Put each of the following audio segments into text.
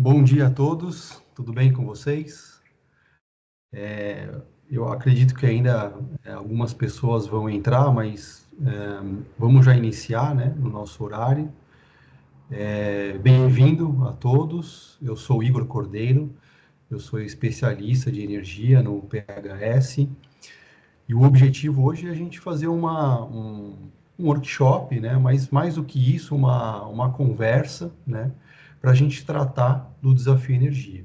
Bom dia a todos, tudo bem com vocês? Eu acredito que ainda algumas pessoas vão entrar, mas vamos já iniciar, né, no nosso horário. Bem-vindo a todos, eu sou Igor Cordeiro, eu sou especialista de energia no PHS, e o objetivo hoje é a gente fazer um workshop, né, mas mais do que isso, uma conversa, né, para a gente tratar do desafio energia.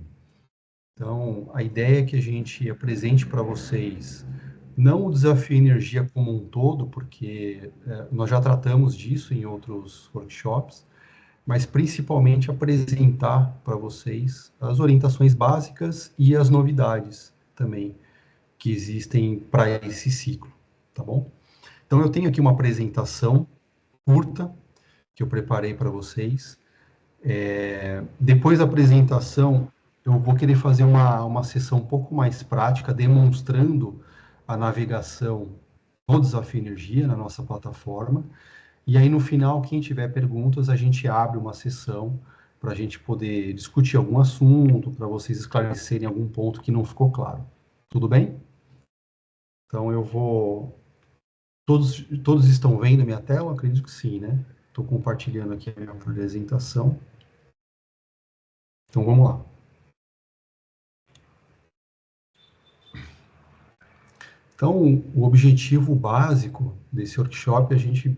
Então, a ideia é que a gente apresente para vocês não o desafio energia como um todo, porque nós já tratamos disso em outros workshops, mas principalmente apresentar para vocês as orientações básicas e as novidades também que existem para esse ciclo, tá bom? Então, eu tenho aqui uma apresentação curta que eu preparei para vocês. Depois da apresentação, eu vou querer fazer uma sessão um pouco mais prática, demonstrando a navegação do Desafio Energia na nossa plataforma. E aí, no final, quem tiver perguntas, a gente abre uma sessão para a gente poder discutir algum assunto, para vocês esclarecerem algum ponto que não ficou claro. Tudo bem? Então, eu vou. Todos estão vendo a minha tela? Acredito que sim, né? Estou compartilhando aqui a minha apresentação. Então, vamos lá. Então, o objetivo básico desse workshop é a gente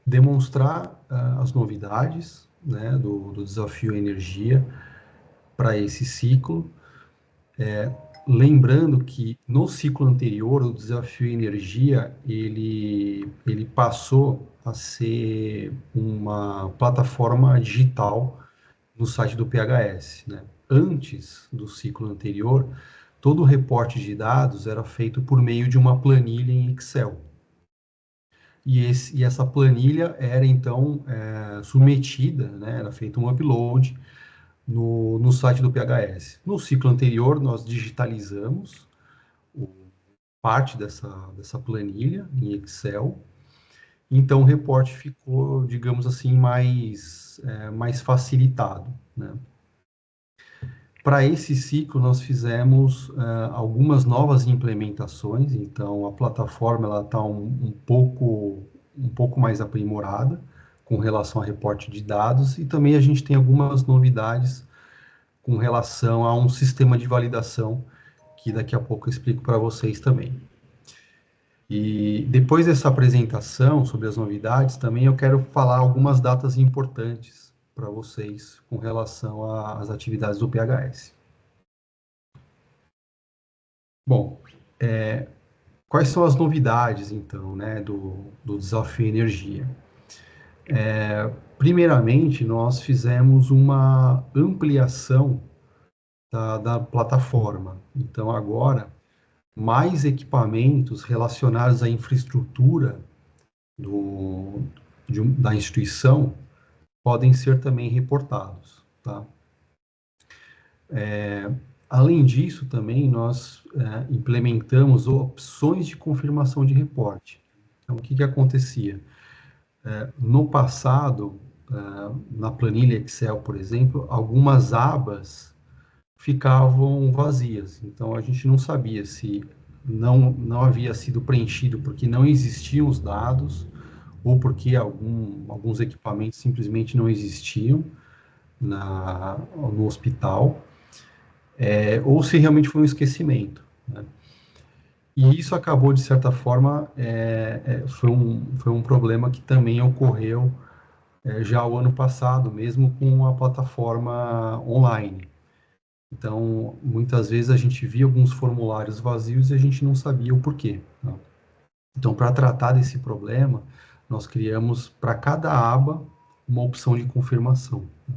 demonstrar as novidades, né, do desafio energia para esse ciclo. Lembrando que no ciclo anterior, o desafio energia, ele passou a ser uma plataforma digital no site do PHS, né? Antes do ciclo anterior, todo o reporte de dados era feito por meio de uma planilha em Excel. E essa planilha era, então, submetida, né, era feito um upload no site do PHS. No ciclo anterior, nós digitalizamos parte dessa planilha em Excel, então o reporte ficou, digamos assim, mais facilitado, né? Para esse ciclo, nós fizemos algumas novas implementações, então a plataforma ela está um pouco mais aprimorada com relação a reporte de dados e também a gente tem algumas novidades com relação a um sistema de validação que daqui a pouco eu explico para vocês também. E depois dessa apresentação sobre as novidades, também eu quero falar algumas datas importantes para vocês com relação às atividades do PHS. Bom, quais são as novidades, então, né, do Desafio Energia? Primeiramente, nós fizemos uma ampliação da plataforma. Então, agora, mais equipamentos relacionados à infraestrutura do, da instituição podem ser também reportados, tá? Além disso, também nós implementamos opções de confirmação de reporte. Então, o que acontecia? No passado, na planilha Excel, por exemplo, algumas abas ficavam vazias. Então, a gente não sabia se não havia sido preenchido porque não existiam os dados ou porque alguns equipamentos simplesmente não existiam no hospital, ou se realmente foi um esquecimento, né? E isso acabou, de certa forma, foi um problema que também ocorreu já o ano passado, mesmo com a plataforma online. Então, muitas vezes a gente via alguns formulários vazios e a gente não sabia o porquê, né? Então, para tratar desse problema, nós criamos para cada aba uma opção de confirmação, né?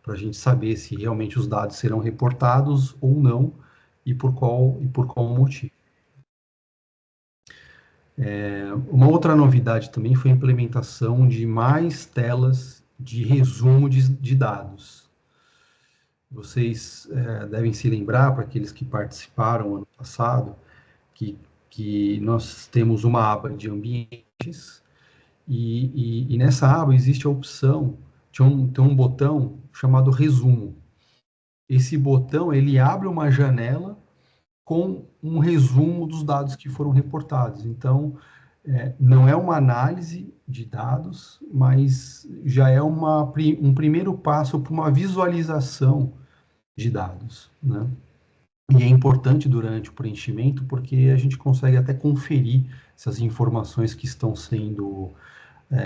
Para a gente saber se realmente os dados serão reportados ou não e por qual motivo. Uma outra novidade também foi a implementação de mais telas de resumo de dados. Vocês devem se lembrar, para aqueles que participaram ano passado, que nós temos uma aba de ambientes e nessa aba existe a opção, tem um botão chamado resumo. esse botão, ele abre uma janela com um resumo dos dados que foram reportados. Então, não é uma análise de dados, mas já é um primeiro passo para uma visualização de dados, né? E é importante durante o preenchimento porque a gente consegue até conferir se as informações que estão sendo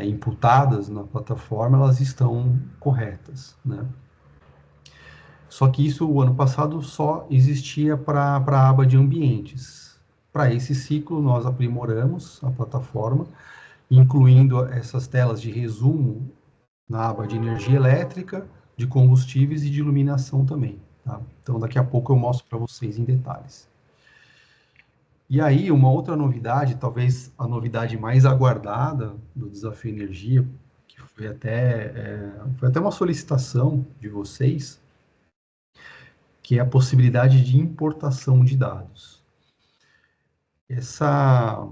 imputadas na plataforma, elas estão corretas, né? Só que isso, o ano passado, só existia para a aba de ambientes. Para esse ciclo, nós aprimoramos a plataforma, incluindo essas telas de resumo na aba de energia elétrica, de combustíveis e de iluminação também. Tá? Então, daqui a pouco eu mostro para vocês em detalhes. E aí, uma outra novidade, talvez a novidade mais aguardada do Desafio Energia, que foi até uma solicitação de vocês, que é a possibilidade de importação de dados. Essa,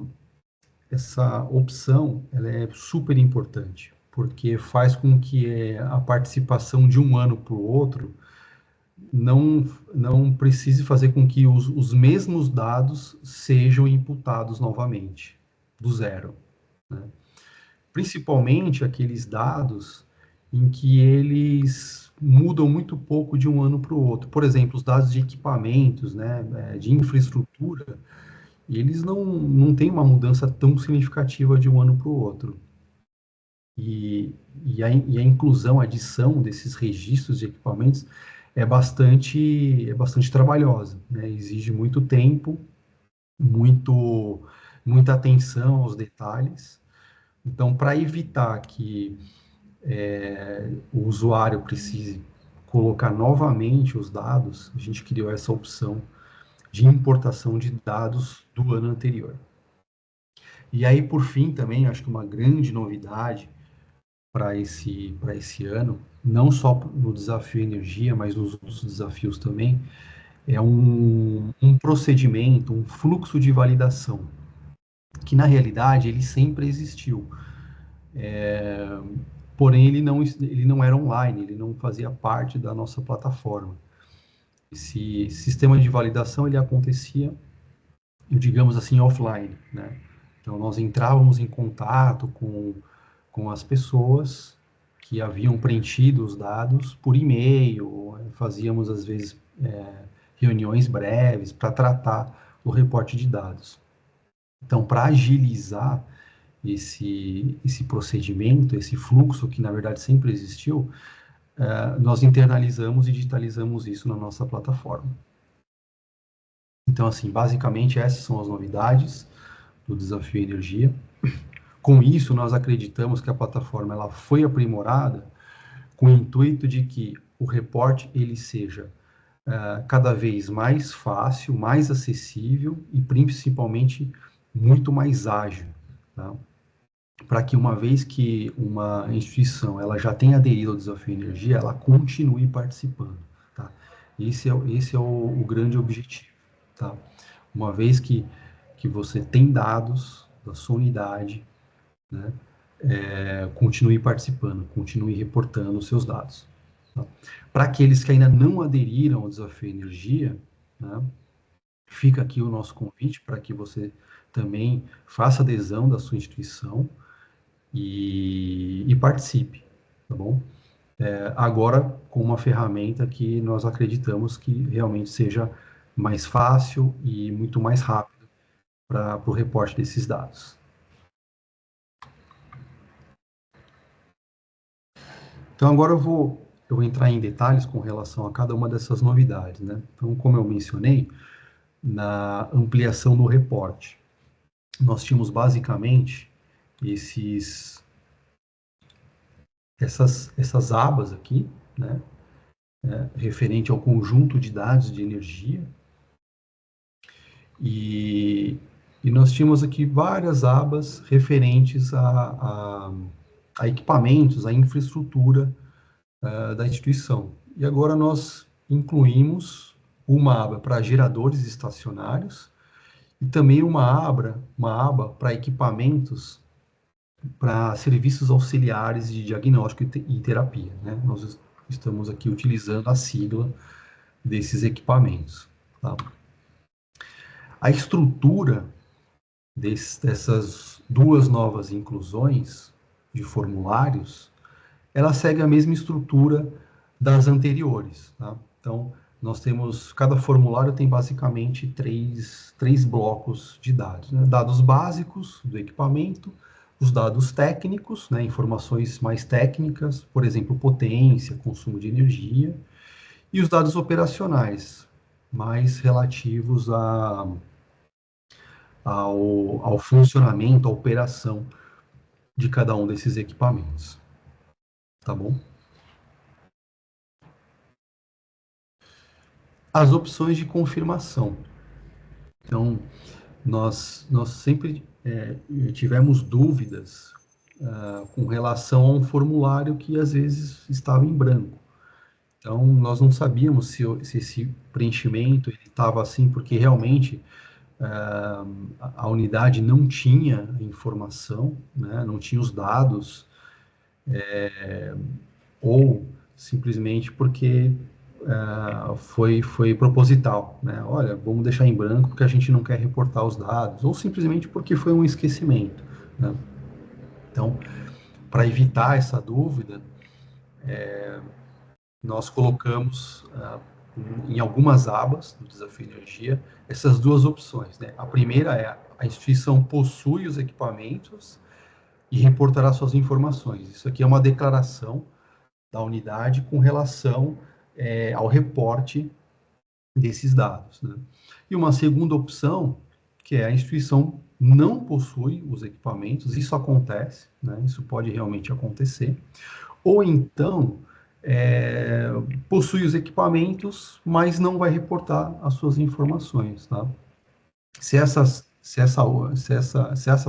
essa opção ela é super importante, porque faz com que a participação de um ano para o outro não precise fazer com que os mesmos dados sejam imputados novamente, do zero, né? Principalmente aqueles dados em que eles mudam muito pouco de um ano para o outro. Por exemplo, os dados de equipamentos, né, de infraestrutura, eles não têm uma mudança tão significativa de um ano para o outro. E a inclusão, a adição desses registros de equipamentos é bastante trabalhosa, né? Exige muito tempo, muita atenção aos detalhes. Então, para evitar que o usuário precise colocar novamente os dados, a gente criou essa opção de importação de dados do ano anterior. E aí, por fim, também, acho que uma grande novidade para esse ano, não só no desafio energia, mas nos outros desafios também, é um procedimento, um fluxo de validação, que na realidade ele sempre existiu. Porém, ele não era online, ele não fazia parte da nossa plataforma. Esse sistema de validação ele acontecia, digamos assim, offline, né? Então, nós entrávamos em contato com as pessoas que haviam preenchido os dados por e-mail, fazíamos, às vezes, reuniões breves para tratar o reporte de dados. Então, para agilizar esse procedimento, esse fluxo que, na verdade, sempre existiu, nós internalizamos e digitalizamos isso na nossa plataforma. Então, assim, basicamente, essas são as novidades do Desafio Energia. Com isso, nós acreditamos que a plataforma ela foi aprimorada com o intuito de que o reporte ele seja cada vez mais fácil, mais acessível e principalmente muito mais ágil, tá? Para que uma vez que uma instituição ela já tenha aderido ao Desafio Energia, ela continue participando, tá? Esse é o grande objetivo, tá? Uma vez que você tem dados da sua unidade, né, continue participando, continue reportando os seus dados. Tá? Para aqueles que ainda não aderiram ao Desafio Energia, né, fica aqui o nosso convite para que você também faça adesão da sua instituição e participe, tá bom? Agora, com uma ferramenta que nós acreditamos que realmente seja mais fácil e muito mais rápido para o reporte desses dados. Então, agora eu vou entrar em detalhes com relação a cada uma dessas novidades, né? Então, como eu mencionei, na ampliação do reporte, nós tínhamos basicamente essas abas aqui, né? Referente ao conjunto de dados de energia. E nós tínhamos aqui várias abas referentes a equipamentos, a infraestrutura da instituição. E agora nós incluímos uma aba para geradores estacionários e também uma aba para equipamentos para serviços auxiliares de diagnóstico e terapia, né? Nós estamos aqui utilizando a sigla desses equipamentos. Tá? A estrutura dessas duas novas inclusões de formulários, ela segue a mesma estrutura das anteriores. Tá? Então, nós temos, cada formulário tem basicamente três blocos de dados. Né? Dados básicos do equipamento, os dados técnicos, né? Informações mais técnicas, por exemplo, potência, consumo de energia, e os dados operacionais, mais relativos ao funcionamento, à operação de cada um desses equipamentos. Tá bom? As opções de confirmação. Então, nós sempre tivemos dúvidas com relação a um formulário que às vezes estava em branco. Então, nós não sabíamos se esse preenchimento estava assim, porque realmente a unidade não tinha informação, né, não tinha os dados, ou simplesmente porque foi proposital, né? Olha, vamos deixar em branco porque a gente não quer reportar os dados, ou simplesmente porque foi um esquecimento, né? Então, para evitar essa dúvida, nós colocamos em algumas abas do Desafio Energia essas duas opções, né? A primeira é a instituição possui os equipamentos e reportará suas informações. Isso aqui é uma declaração da unidade com relação ao reporte desses dados. Né? E uma segunda opção, que é a instituição não possui os equipamentos, isso acontece, né? Isso pode realmente acontecer, ou então possui os equipamentos, mas não vai reportar as suas informações. Tá? Se essa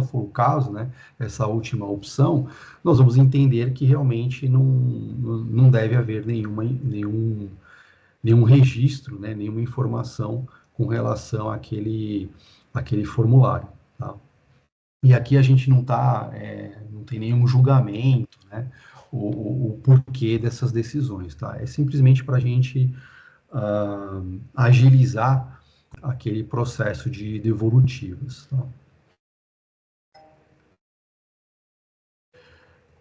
for o caso, né, essa última opção, nós vamos entender que realmente não deve haver nenhum registro, né, nenhuma informação com relação àquele formulário. Tá? E aqui a gente não tem nenhum julgamento, né, o porquê dessas decisões. Tá? É simplesmente para a gente agilizar aquele processo de devolutivas. Tá?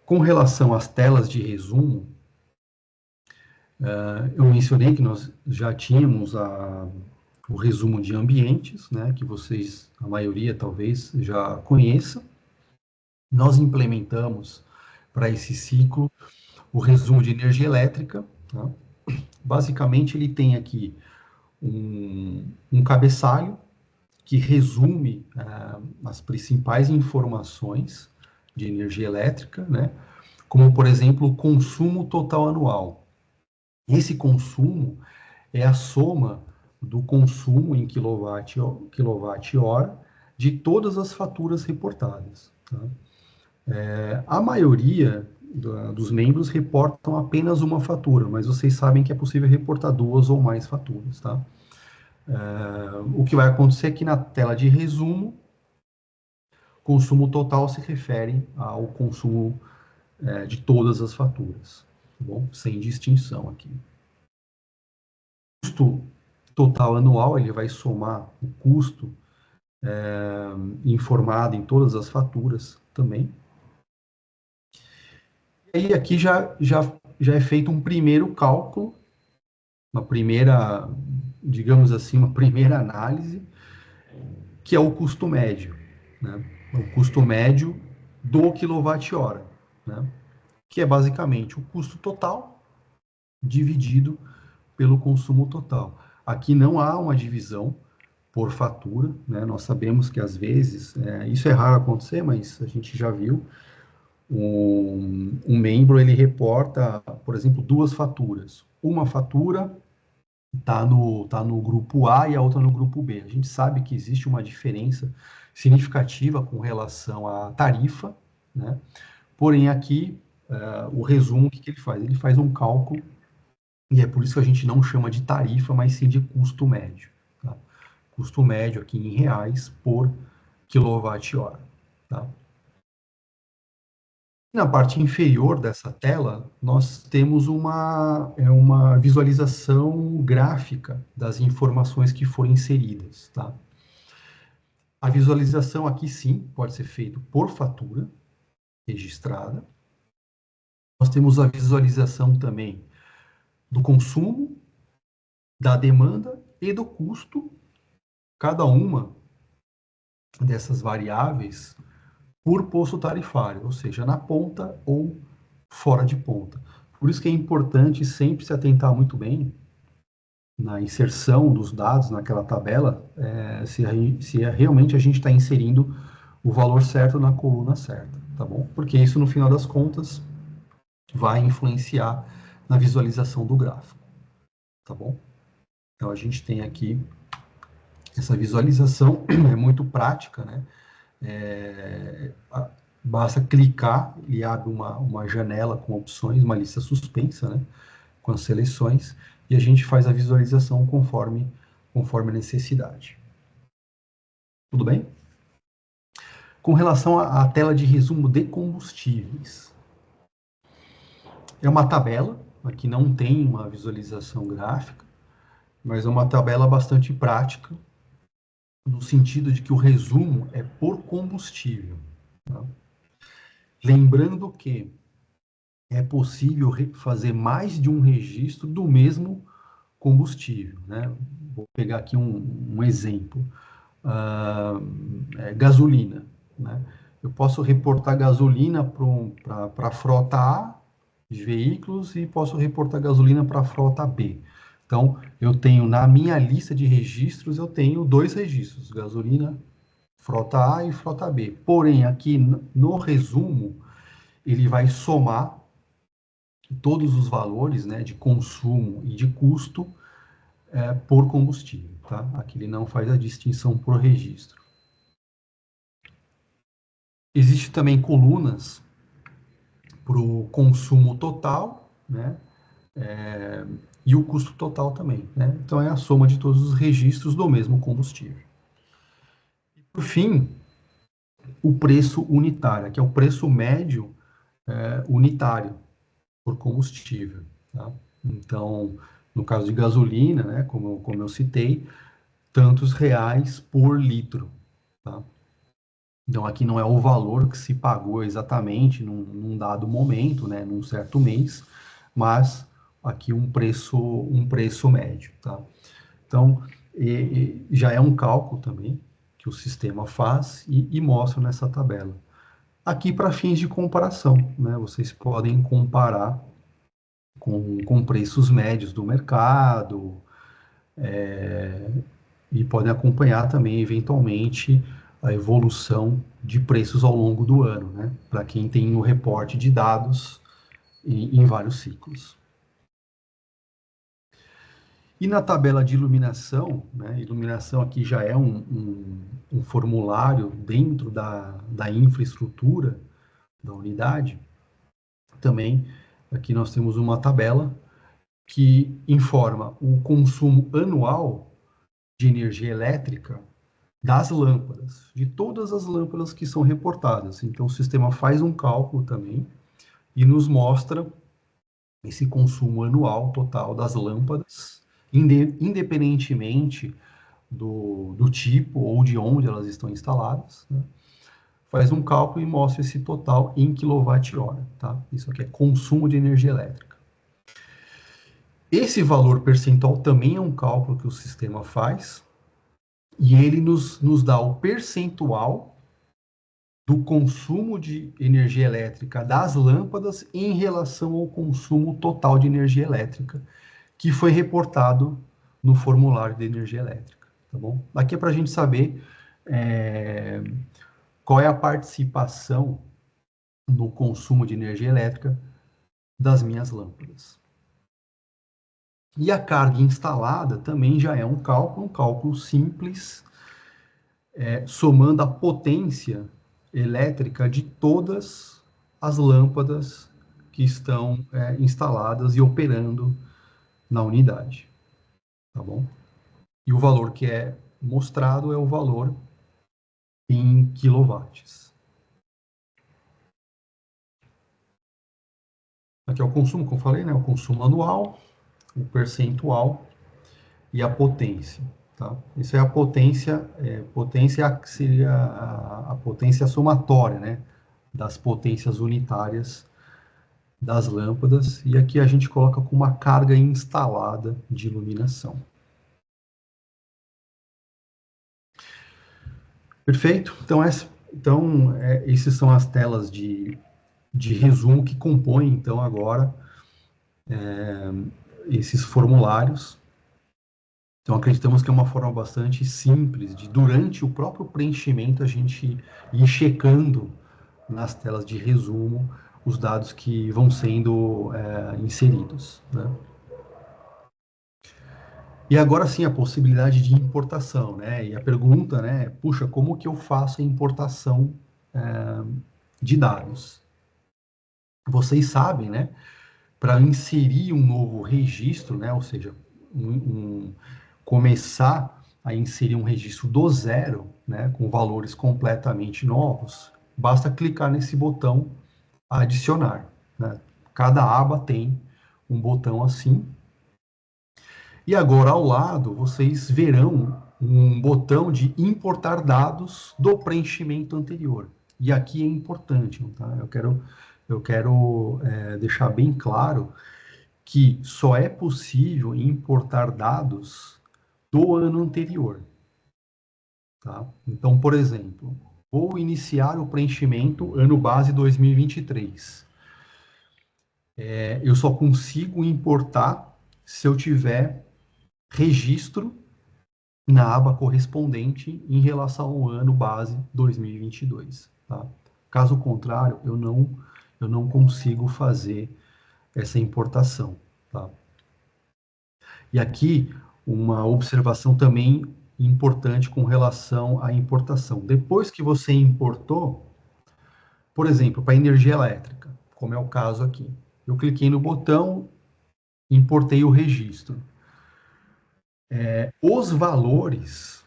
Com relação às telas de resumo, eu mencionei que nós já tínhamos o resumo de ambientes, né, que vocês, a maioria talvez, já conheça. Nós implementamos para esse ciclo o resumo de energia elétrica. Tá? Basicamente, ele tem aqui um cabeçalho que resume as principais informações de energia elétrica, né? Como, por exemplo, o consumo total anual. Esse consumo é a soma do consumo em quilowatt-hora de todas as faturas reportadas. Tá? A maioria dos membros reportam apenas uma fatura, mas vocês sabem que é possível reportar duas ou mais faturas. Tá? O que vai acontecer é que na tela de resumo, consumo total se refere ao consumo de todas as faturas, tá bom? Sem distinção aqui. O custo total anual, ele vai somar o custo informado em todas as faturas também. E aí aqui já é feito um primeiro cálculo, uma primeira, digamos assim, uma primeira análise, que é o custo médio, né? O custo médio do quilowatt-hora, né? Que é basicamente o custo total dividido pelo consumo total. Aqui não há uma divisão por fatura, né? Nós sabemos que às vezes, isso é raro acontecer, mas a gente já viu, um membro ele reporta, por exemplo, duas faturas. Uma fatura tá no grupo A e a outra no grupo B. A gente sabe que existe uma diferença significativa com relação à tarifa, né? Porém, aqui, o resumo, o que ele faz? Ele faz um cálculo, e é por isso que a gente não chama de tarifa, mas sim de custo médio. Tá? Custo médio aqui em reais por quilowatt-hora. Tá? Na parte inferior dessa tela, nós temos uma visualização gráfica das informações que foram inseridas, tá? A visualização aqui, sim, pode ser feita por fatura registrada. Nós temos a visualização também do consumo, da demanda e do custo, cada uma dessas variáveis por posto tarifário, ou seja, na ponta ou fora de ponta. Por isso que é importante sempre se atentar muito bem na inserção dos dados naquela tabela, realmente a gente está inserindo o valor certo na coluna certa, tá bom? Porque isso, no final das contas, vai influenciar na visualização do gráfico, tá bom? Então, a gente tem aqui essa visualização, é muito prática, né? Basta clicar e abre uma janela com opções, uma lista suspensa, né? Com as seleções, e a gente faz a visualização conforme a necessidade. Tudo bem? Com relação à tela de resumo de combustíveis, é uma tabela, aqui não tem uma visualização gráfica, mas é uma tabela bastante prática, no sentido de que o resumo é por combustível. Tá? Lembrando que é possível fazer mais de um registro do mesmo combustível. Né? Vou pegar aqui um exemplo. Gasolina. Né? Eu posso reportar gasolina para a frota A de veículos e posso reportar gasolina para a frota B. Então, eu tenho na minha lista de registros, eu tenho dois registros, gasolina, frota A e frota B. Porém, aqui no resumo, ele vai somar todos os valores, né, de consumo e de custo por combustível. Tá? Aqui ele não faz a distinção por registro. Existem também colunas para o consumo total, né? E o custo total também, né? Então é a soma de todos os registros do mesmo combustível. E, por fim, o preço unitário, que é o preço médio unitário por combustível. Tá? Então, no caso de gasolina, né, como eu citei, tantos reais por litro. Tá? Então, aqui não é o valor que se pagou exatamente num dado momento, né, num certo mês, mas aqui um preço médio. Tá? Então, já é um cálculo também que o sistema faz e mostra nessa tabela. Aqui, para fins de comparação, né, vocês podem comparar com preços médios do mercado, e podem acompanhar também, eventualmente, a evolução de preços ao longo do ano, né? Para quem tem o reporte de dados em vários ciclos. E na tabela de iluminação, né? Iluminação aqui já é um formulário dentro da infraestrutura da unidade. Também aqui nós temos uma tabela que informa o consumo anual de energia elétrica das lâmpadas, de todas as lâmpadas que são reportadas. Então, o sistema faz um cálculo também e nos mostra esse consumo anual total das lâmpadas, independentemente do tipo ou de onde elas estão instaladas. Né? Faz um cálculo e mostra esse total em quilowatt-hora. Tá? Isso aqui é consumo de energia elétrica. Esse valor percentual também é um cálculo que o sistema faz, e ele nos dá o percentual do consumo de energia elétrica das lâmpadas em relação ao consumo total de energia elétrica, que foi reportado no formulário de energia elétrica. Tá bom? Aqui é para a gente saber qual é a participação no consumo de energia elétrica das minhas lâmpadas. E a carga instalada também já é um cálculo simples, somando a potência elétrica de todas as lâmpadas que estão instaladas e operando na unidade, tá bom? E o valor que é mostrado é o valor em quilowatts. Aqui é o consumo, como eu falei, né? O consumo anual, o percentual e a potência. Tá? Isso é a potência, potência seria a potência somatória, né? Das potências unitárias das lâmpadas, e aqui a gente coloca com uma carga instalada de iluminação. Perfeito? Então, esses são as telas de resumo que compõem, então, agora esses formulários. Então, acreditamos que é uma forma bastante simples de, durante o próprio preenchimento, a gente ir checando nas telas de resumo os dados que vão sendo inseridos, né? E agora sim, a possibilidade de importação, né? E a pergunta, né? Puxa, como que eu faço a importação de dados? Vocês sabem, né? Para inserir um novo registro, né? Ou seja, começar a inserir um registro do zero, né? Com valores completamente novos, basta clicar nesse botão adicionar, né? Cada aba tem um botão assim. E agora, ao lado, vocês verão um botão de importar dados do preenchimento anterior. E aqui é importante, tá? Eu quero deixar bem claro que só é possível importar dados do ano anterior, tá? Então, por exemplo, vou iniciar o preenchimento ano base 2023. Eu só consigo importar se eu tiver registro na aba correspondente em relação ao ano base 2022. Tá? Caso contrário, eu não consigo fazer essa importação. Tá? E aqui, uma observação também importante com relação à importação. Depois que você importou, por exemplo, para energia elétrica, como é o caso aqui, eu cliquei no botão, importei o registro. Os valores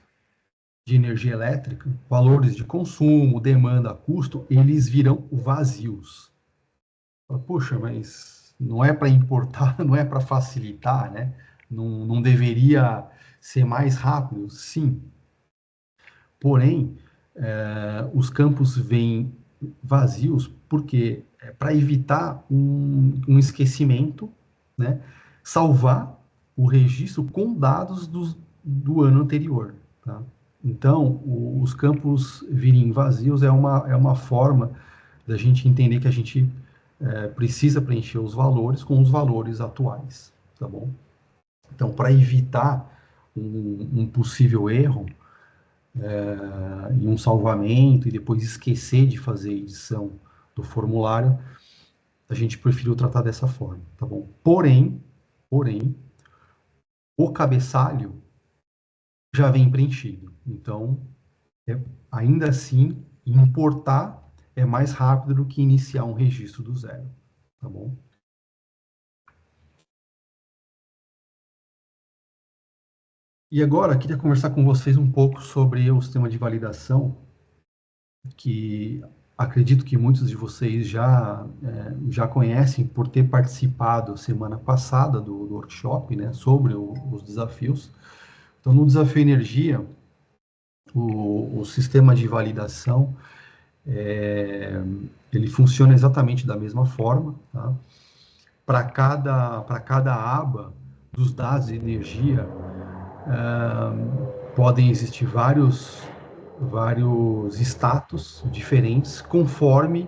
de energia elétrica, valores de consumo, demanda, custo, eles virão vazios. Puxa, mas não é para importar, não é para facilitar, né? Não deveria ser mais rápido? Sim. Porém, os campos vêm vazios porque é para evitar um esquecimento, né? Salvar o registro com dados do ano anterior, tá? Então, os campos virem vazios é uma forma da gente entender que a gente precisa preencher os valores com os valores atuais, tá bom? Então, para evitar um possível erro em um salvamento e depois esquecer de fazer a edição do formulário, a gente preferiu tratar dessa forma, tá bom? Porém, o cabeçalho já vem preenchido. Então, ainda assim, importar é mais rápido do que iniciar um registro do zero, tá bom? E agora, queria conversar com vocês um pouco sobre o sistema de validação, que acredito que muitos de vocês já conhecem por ter participado semana passada do workshop, né, sobre os desafios. Então, no Desafio Energia, o sistema de validação, ele funciona exatamente da mesma forma, tá? Para cada aba dos dados de energia, podem existir vários status diferentes conforme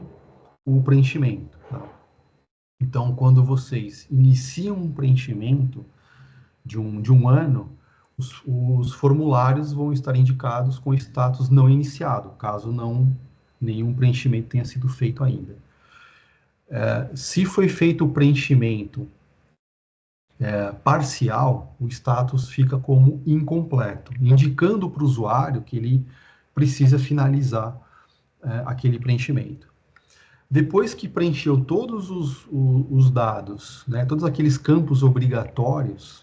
o preenchimento. Tá? Então, quando vocês iniciam um preenchimento de um ano, os formulários vão estar indicados com status não iniciado, caso nenhum preenchimento tenha sido feito ainda. Se foi feito o preenchimento parcial, o status fica como incompleto, indicando para o usuário que ele precisa finalizar aquele preenchimento. Depois que preencheu todos os dados, né, todos aqueles campos obrigatórios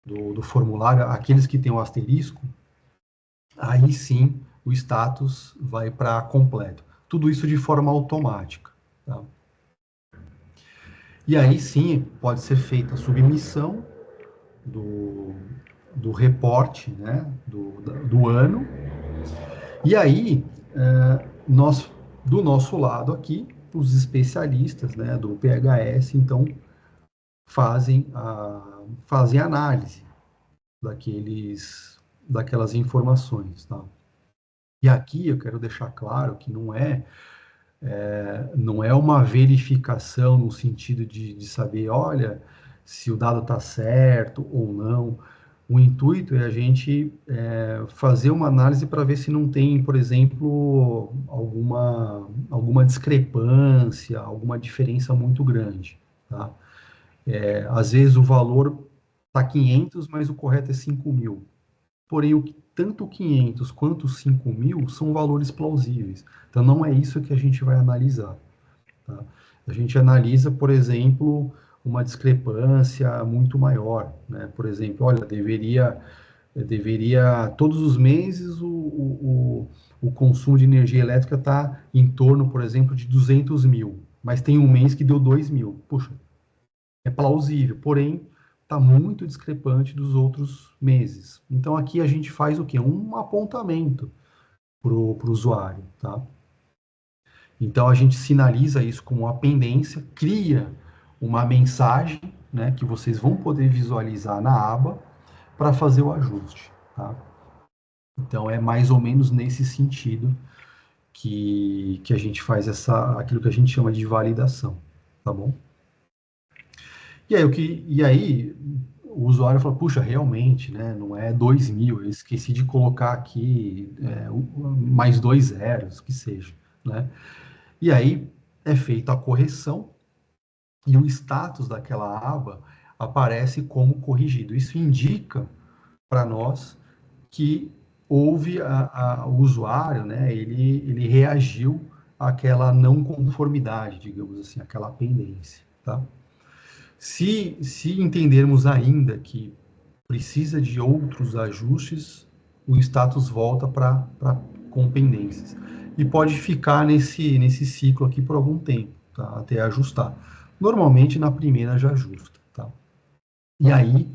do formulário, aqueles que têm o asterisco, aí sim o status vai para completo. Tudo isso de forma automática. Tá? E aí sim pode ser feita a submissão do, do reporte, né, do ano. E aí, nós, do nosso lado aqui, os especialistas, né, do PHS, então, fazem análise daquelas informações, tá? E aqui eu quero deixar claro que não é uma verificação no sentido de saber, olha, se o dado está certo ou não. O intuito é a gente fazer uma análise para ver se não tem, por exemplo, alguma discrepância, alguma diferença muito grande, tá? Às vezes o valor está 500, mas o correto é 5.000. Porém, tanto 500 quanto 5.000 são valores plausíveis. Então, não é isso que a gente vai analisar. Tá? A gente analisa, por exemplo, uma discrepância muito maior. Né? Por exemplo, olha, deveria todos os meses o consumo de energia elétrica está em torno, por exemplo, de 200.000, mas tem um mês que deu 2.000. Puxa, é plausível, porém está muito discrepante dos outros meses. Então aqui a gente faz o quê? Um apontamento para o usuário, tá? Então a gente sinaliza isso como uma pendência, cria uma mensagem, né, que vocês vão poder visualizar na aba para fazer o ajuste, tá? Então é mais ou menos nesse sentido que a gente faz aquilo que a gente chama de validação, tá bom? E aí o usuário fala, puxa, realmente, né, não é 2.000, eu esqueci de colocar aqui mais 2 zeros, que seja, né? E aí é feita a correção e o status daquela aba aparece como corrigido. Isso indica para nós que houve o usuário, né, ele reagiu àquela não conformidade, digamos assim, àquela pendência, tá? Se entendermos ainda que precisa de outros ajustes, o status volta para com pendências. E pode ficar nesse ciclo aqui por algum tempo, tá? Até ajustar. Normalmente na primeira já ajusta, tá? E aí,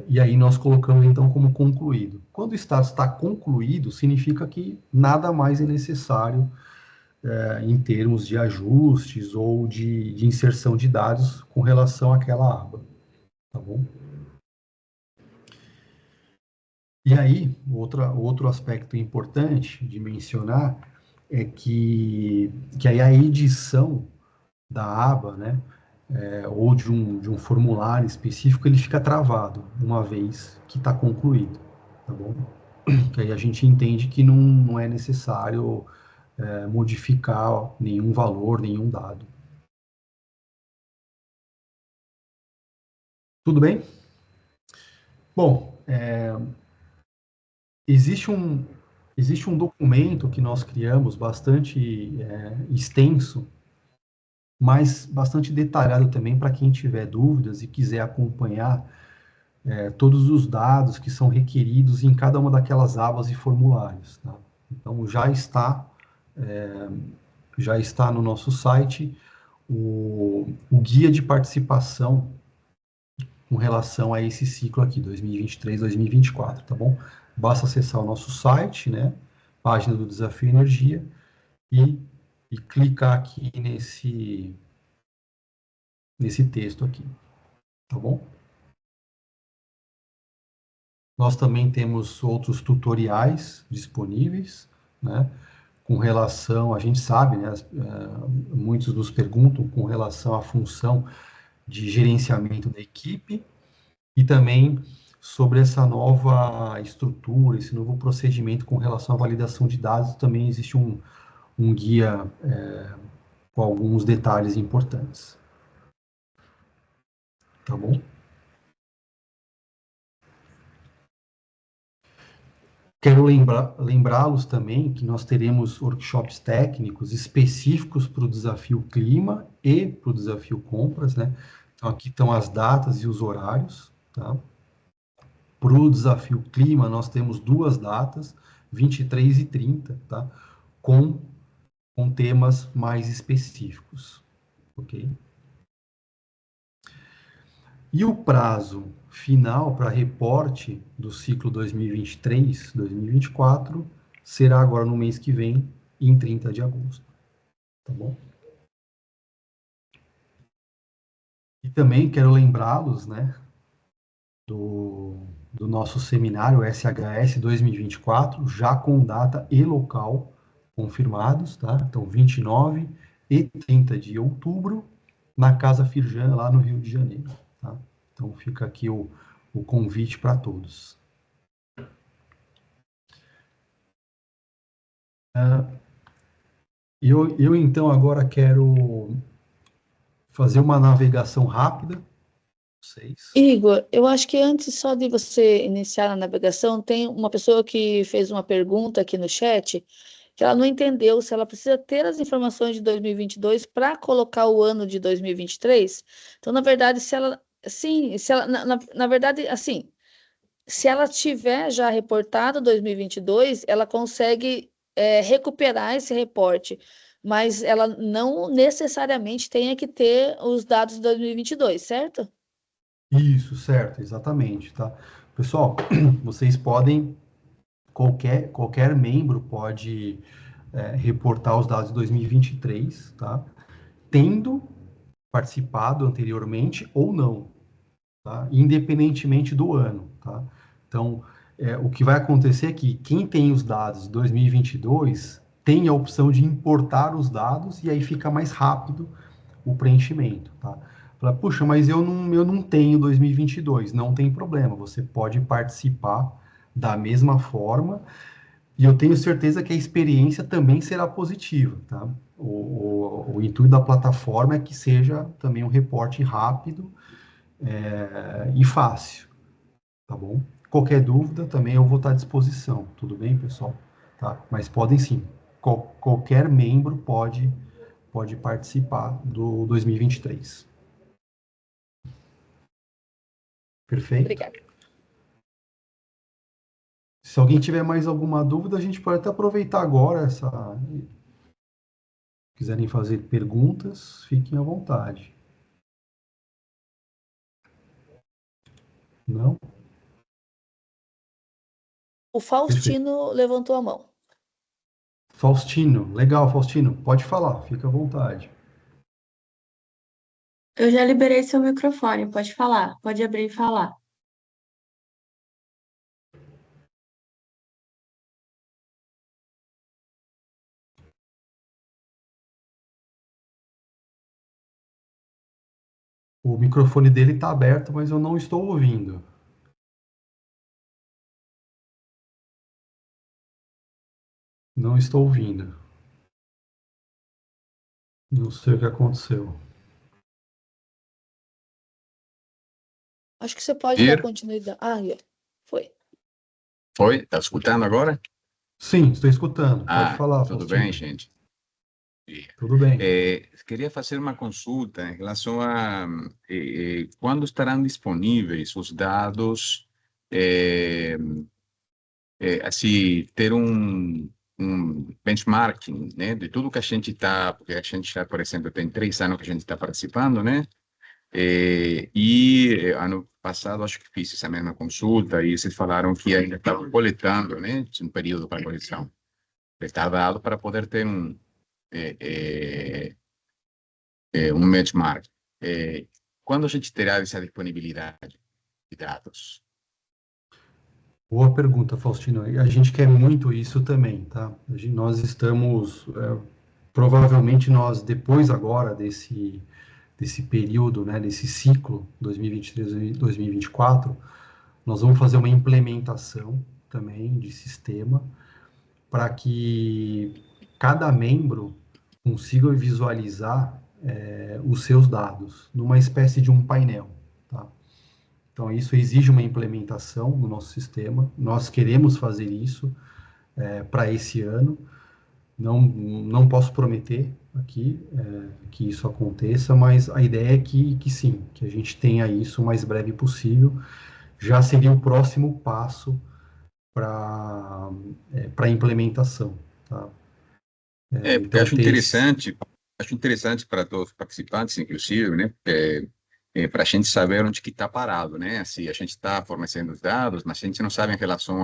e aí nós colocamos então como concluído. Quando o status está concluído, significa que nada mais é necessário em termos de ajustes ou de inserção de dados com relação àquela aba, tá bom? E aí, outro aspecto importante de mencionar é que aí a edição da aba, né, ou de um formulário específico, ele fica travado uma vez que está concluído, tá bom? Que aí a gente entende que não é necessário modificar nenhum valor, nenhum dado. Tudo bem? Bom, existe um, existe um documento que nós criamos bastante extenso, mas bastante detalhado também para quem tiver dúvidas e quiser acompanhar todos os dados que são requeridos em cada uma daquelas abas e formulários. Tá? Então já está no nosso site o guia de participação com relação a esse ciclo aqui, 2023, 2024, tá bom? Basta acessar o nosso site, né? Página do Desafio Energia e, e clicar aqui nesse texto aqui, tá bom? Nós também temos outros tutoriais disponíveis, né? Com relação, a gente sabe, né? Muitos nos perguntam com relação à função de gerenciamento da equipe e também sobre essa nova estrutura, esse novo procedimento com relação à validação de dados, também existe um guia com alguns detalhes importantes, tá bom? Quero lembrá-los também que nós teremos workshops técnicos específicos para o desafio clima e para o desafio compras, né? Então, aqui estão as datas e os horários, tá? Para o desafio clima, nós temos duas datas, 23 e 30, tá? Com temas mais específicos, ok? E o prazo final para reporte do ciclo 2023-2024 será agora no mês que vem, em 30 de agosto. Tá bom? E também quero lembrá-los, né, do nosso seminário SHS 2024, já com data e local confirmados, tá? Então, 29 e 30 de outubro, na Casa Firjan, lá no Rio de Janeiro, tá? Então, fica aqui o convite para todos. Então, agora quero fazer uma navegação rápida, vocês. Igor, eu acho que antes só de você iniciar a navegação, tem uma pessoa que fez uma pergunta aqui no chat, que ela não entendeu se ela precisa ter as informações de 2022 para colocar o ano de 2023. Então, na verdade, se ela, sim, se ela, na verdade, assim, se ela tiver já reportado 2022, ela consegue recuperar esse reporte, mas ela não necessariamente tenha que ter os dados de 2022, certo? Isso, certo, exatamente, tá? Pessoal, vocês podem, qualquer membro pode reportar os dados de 2023, tá? Tendo participado anteriormente ou não, tá? Independentemente do ano, tá? Então, o que vai acontecer é que quem tem os dados de 2022 tem a opção de importar os dados e aí fica mais rápido o preenchimento, tá? Fala, puxa, mas eu não tenho 2022, não tem problema, você pode participar da mesma forma e eu tenho certeza que a experiência também será positiva, tá? O intuito da plataforma é que seja também um reporte rápido e fácil, tá bom? Qualquer dúvida também eu vou estar à disposição, tudo bem, pessoal? Tá? Mas podem sim, qualquer membro pode participar do 2023. Perfeito? Obrigada. Se alguém tiver mais alguma dúvida, a gente pode até aproveitar agora quiserem fazer perguntas, fiquem à vontade. Não? O Perfeito. Faustino levantou a mão. Faustino, legal, Faustino, pode falar, fica à vontade. Eu já liberei seu microfone, pode falar, pode abrir e falar. O microfone dele está aberto, mas eu não estou ouvindo. Não estou ouvindo. Não sei o que aconteceu. Acho que você pode dar Ir? continuidade. Ah, foi. Foi? Tá escutando agora? Sim, estou escutando. Pode Ah, falar, tudo bem, Faustino. gente? Tudo bem. Queria fazer uma consulta em relação a quando estarão disponíveis os dados, eh, assim, ter um benchmarking, né, de tudo que a gente está, porque a gente já, por exemplo, tem 3 anos que a gente está participando, né? Ano passado acho que fiz essa mesma consulta e vocês falaram que ainda estavam coletando, né? Tinha um período para coleção. Está dado para poder ter é, é, um benchmark. Quando a gente terá essa disponibilidade de dados? Boa pergunta, Faustino. E a gente quer muito isso também, tá? Nós estamos, provavelmente nós, depois agora desse período, né, desse ciclo 2023-2024, nós vamos fazer uma implementação também de sistema para que cada membro consiga visualizar os seus dados numa espécie de um painel, tá? Então, isso exige uma implementação no nosso sistema. Nós queremos fazer isso para esse ano. Não posso prometer aqui que isso aconteça, mas a ideia é que sim, que a gente tenha isso o mais breve possível. Já seria o próximo passo para a implementação. Tá? Porque Então, ter esse... acho interessante para todos os participantes, inclusive, né? para a gente saber onde que está parado, né? Se a gente está fornecendo os dados, mas a gente não sabe em relação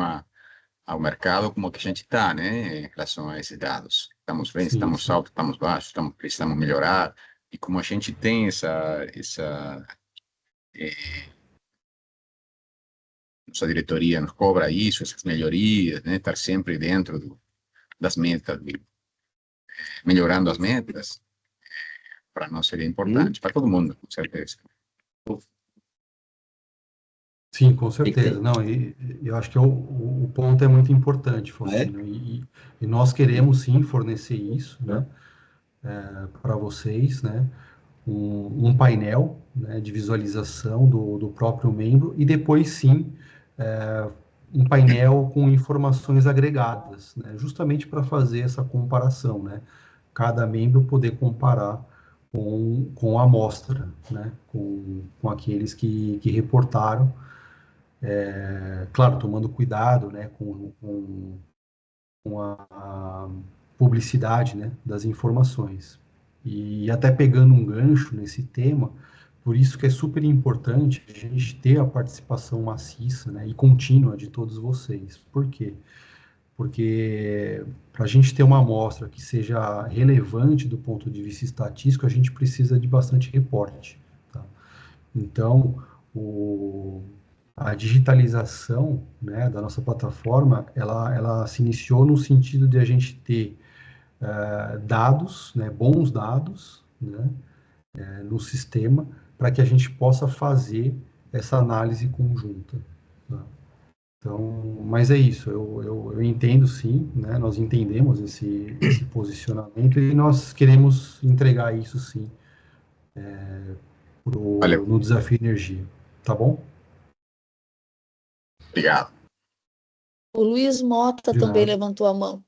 ao mercado como que a gente está, né? Em relação a esses dados. Estamos bem, Sim, estamos sim. altos, estamos baixos, precisamos melhorar. E como a gente tem nossa diretoria nos cobra isso, essas melhorias, né? Estar sempre dentro das metas, melhorando as metas, para nós seria importante, para todo mundo, com certeza. Sim, com certeza. Não, e eu acho que o ponto é muito importante, Faustino. E nós queremos sim fornecer isso, né, para vocês, né, um painel, né, de visualização do próprio membro e depois sim um painel com informações agregadas, né, justamente para fazer essa comparação, né, cada membro poder comparar com a amostra, né, com aqueles que reportaram. Claro, tomando cuidado, né, com a publicidade, né, das informações. E até pegando um gancho nesse tema, por isso que é super importante a gente ter a participação maciça, né, e contínua de todos vocês. Por quê? Porque para a gente ter uma amostra que seja relevante do ponto de vista estatístico, a gente precisa de bastante reporte. Tá? Então, a digitalização, né, da nossa plataforma, ela se iniciou no sentido de a gente ter dados, né, bons dados, né, no sistema, para que a gente possa fazer essa análise conjunta. Tá? Então, mas é isso, eu entendo sim, né, nós entendemos esse posicionamento e nós queremos entregar isso sim Valeu, no Desafio Energia, tá bom? obrigado. O Luiz Mota De também nada. levantou a mão.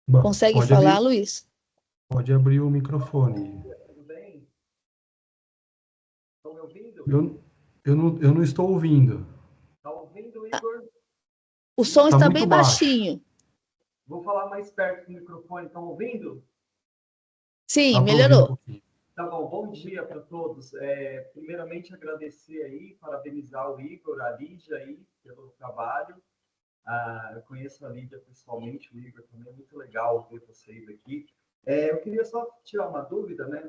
Bom, Consegue falar, Luiz? pode abrir o microfone. Tudo bem? Estão me ouvindo? Eu não estou ouvindo. Está ouvindo, Igor? O som Está está muito bem baixo. baixinho. Vou falar mais perto do microfone. Estão ouvindo? Sim, Dá para ouvir um melhorou. pouquinho. Tá bom. Bom dia para todos. Primeiramente, agradecer aí, parabenizar o Igor, a Lídia aí pelo trabalho. Eu conheço a Lídia pessoalmente, o Igor também. É muito legal ver vocês aqui. Eu queria só tirar uma dúvida, né?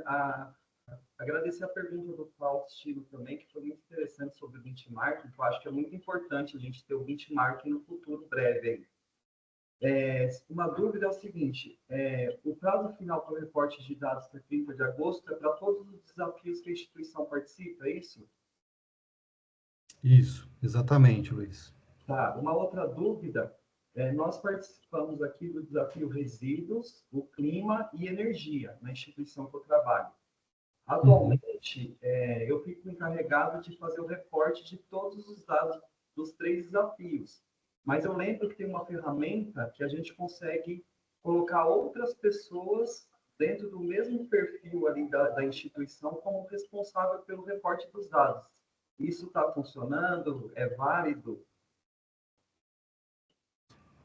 Agradecer a pergunta do Faustino também, que foi muito interessante sobre o benchmarking, que eu acho que é muito importante a gente ter o benchmarking no futuro breve. Uma dúvida é o seguinte, o prazo final para o reporte de dados para 30 de agosto é para todos os desafios que a instituição participa, é isso? Isso, exatamente, Luiz. Tá. Uma outra dúvida, nós participamos aqui do desafio resíduos, o clima e energia, na instituição que eu trabalho. Atualmente, eu fico encarregado de fazer o reporte de todos os dados dos 3 desafios. Mas eu lembro que tem uma ferramenta que a gente consegue colocar outras pessoas dentro do mesmo perfil ali da instituição como responsável pelo reporte dos dados. Isso está funcionando? É válido?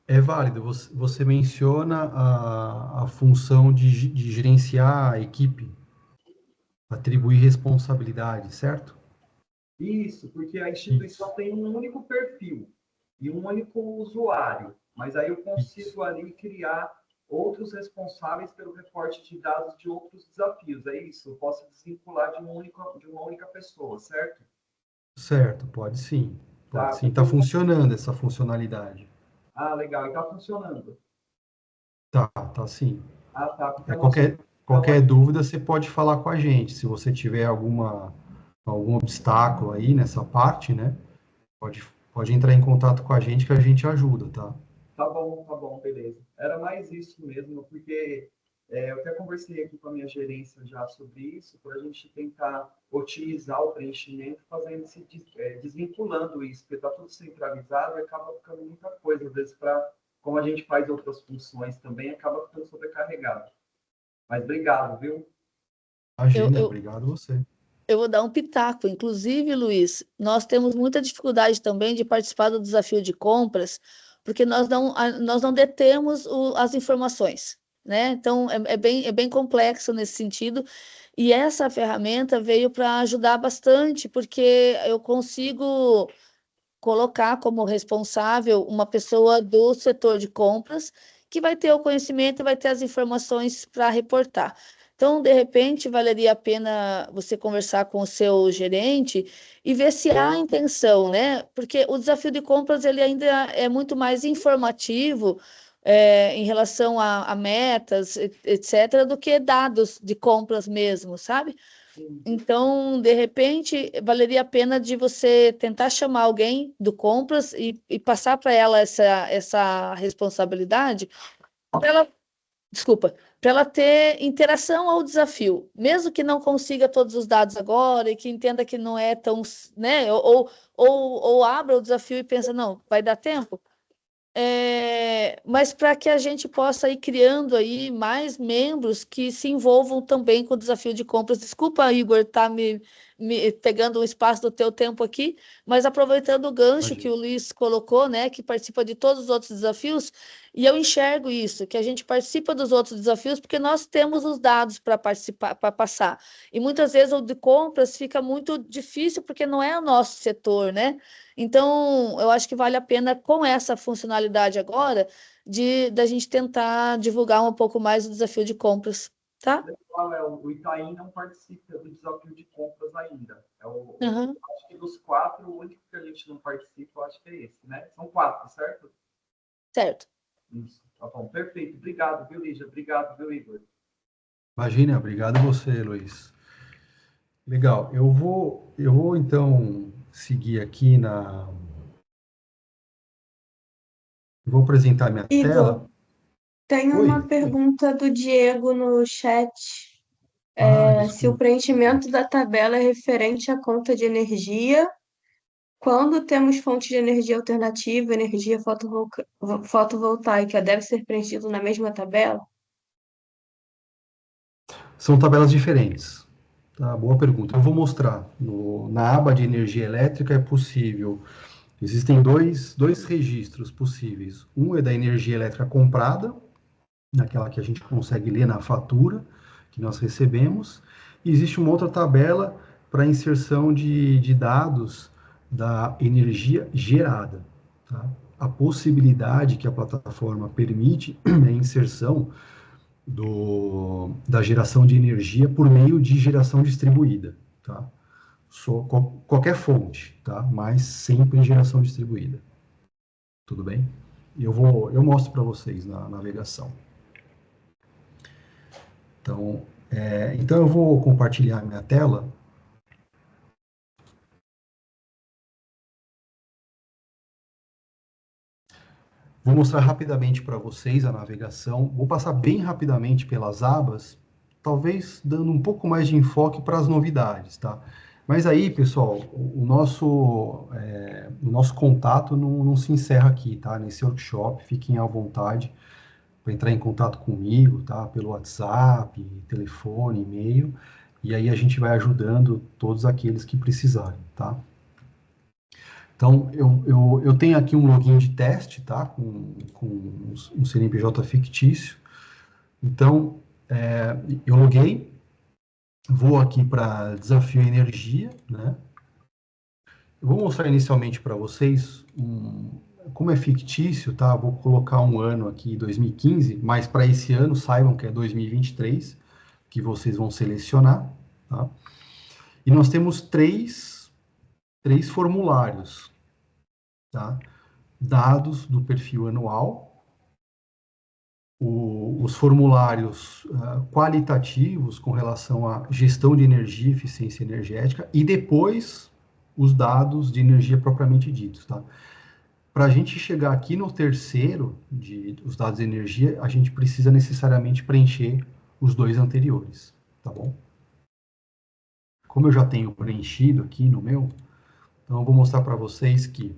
É válido. Você menciona a função de gerenciar a equipe, atribuir responsabilidade, certo? Isso, porque a instituição Isso, tem um único perfil e um único usuário, mas aí eu isso. consigo ali criar outros responsáveis pelo reporte de dados de outros desafios, é isso? Eu posso desvincular de uma única pessoa, certo? Certo, pode sim. Pode Tá, sim. porque Está funcionando essa funcionalidade. legal, e está funcionando. Tá sim. Tá, porque É a nossa qualquer dúvida, você pode falar com a gente. Se você tiver algum obstáculo aí nessa parte, né? Pode, pode entrar em contato com a gente que a gente ajuda, tá? Tá bom, beleza. Era mais isso mesmo, porque eu até conversei aqui com a minha gerência já sobre isso, para a gente tentar otimizar o preenchimento, fazendo desvinculando isso, porque está tudo centralizado e acaba ficando muita coisa, às vezes, como a gente faz outras funções também, acaba ficando sobrecarregado. Mas obrigado, viu? Eu, Imagina, eu, obrigado você. eu vou dar um pitaco. Inclusive, Luiz, nós temos muita dificuldade também de participar do desafio de compras, porque nós não detemos as informações, né? Então, é bem complexo nesse sentido, e essa ferramenta veio para ajudar bastante, porque eu consigo colocar como responsável uma pessoa do setor de compras que vai ter o conhecimento e vai ter as informações para reportar. Então, de repente, valeria a pena você conversar com o seu gerente e ver se há intenção, né? Porque o desafio de compras ele ainda é muito mais informativo em relação a metas, etc., do que dados de compras mesmo, sabe? Então, de repente, valeria a pena de você tentar chamar alguém do compras e passar para ela essa responsabilidade, para ela, desculpa, para ela ter interação ao desafio, mesmo que não consiga todos os dados agora e que entenda que não é tão, né, ou abra o desafio e pensa, não, vai dar tempo. Mas para que a gente possa ir criando aí mais membros que se envolvam também com o desafio de compras. Desculpa, Igor, estar me pegando um espaço do teu tempo aqui, mas aproveitando o gancho que o Luiz colocou, né, que participa de todos os outros desafios, e eu enxergo isso, que a gente participa dos outros desafios porque nós temos os dados para participar, para passar. E muitas vezes o de compras fica muito difícil porque não é o nosso setor, né? Então, eu acho que vale a pena, com essa funcionalidade agora, da gente tentar divulgar um pouco mais o desafio de compras, tá? O Itaim não participa do desafio de compras ainda. Uhum. Acho que dos 4, o único que a gente não participa, eu acho que é esse, né? São 4, certo? Certo. Isso. Tá bom, perfeito. Obrigado, viu, Lígia? Obrigado, viu, Igor? Imagina, obrigado a você, Luiz. Legal, eu vou então seguir aqui vou apresentar minha Igor, tela. tem Oi, uma pergunta do Diego no chat. Se o desculpa. preenchimento da tabela é referente à conta de energia, quando temos fonte de energia alternativa, energia fotovoltaica, deve ser preenchido na mesma tabela? São tabelas diferentes. Tá? Boa pergunta. Eu vou mostrar. Na aba de energia elétrica é possível. Existem dois registros possíveis. Um é da energia elétrica comprada, naquela que a gente consegue ler na fatura que nós recebemos. E existe uma outra tabela para inserção de dados da energia gerada. Tá? A possibilidade que a plataforma permite é a inserção da geração de energia por meio de geração distribuída. Tá? Qualquer fonte, tá? Mas sempre geração distribuída. Tudo bem? Eu mostro para vocês na navegação. Então eu vou compartilhar minha tela. Vou mostrar rapidamente para vocês a navegação. Vou passar bem rapidamente pelas abas, talvez dando um pouco mais de enfoque para as novidades, tá? Mas aí, pessoal, o nosso contato não se encerra aqui, tá? Nesse workshop, fiquem à vontade para entrar em contato comigo, tá? Pelo WhatsApp, telefone, e-mail, e aí a gente vai ajudando todos aqueles que precisarem, tá? Então, eu tenho aqui um login de teste, tá? Com um CNPJ fictício. Então, eu loguei, vou aqui para desafio energia, né? Eu vou mostrar inicialmente para vocês como é fictício, tá? Vou colocar um ano aqui, 2015, mas para esse ano saibam que é 2023, que vocês vão selecionar, tá? E nós temos três formulários, tá? Dados do perfil anual, os formulários qualitativos com relação à gestão de energia e eficiência energética e depois os dados de energia propriamente ditos, tá? Para a gente chegar aqui no terceiro, os dados de energia, a gente precisa necessariamente preencher os dois anteriores, tá bom? Como eu já tenho preenchido aqui no meu, então eu vou mostrar para vocês que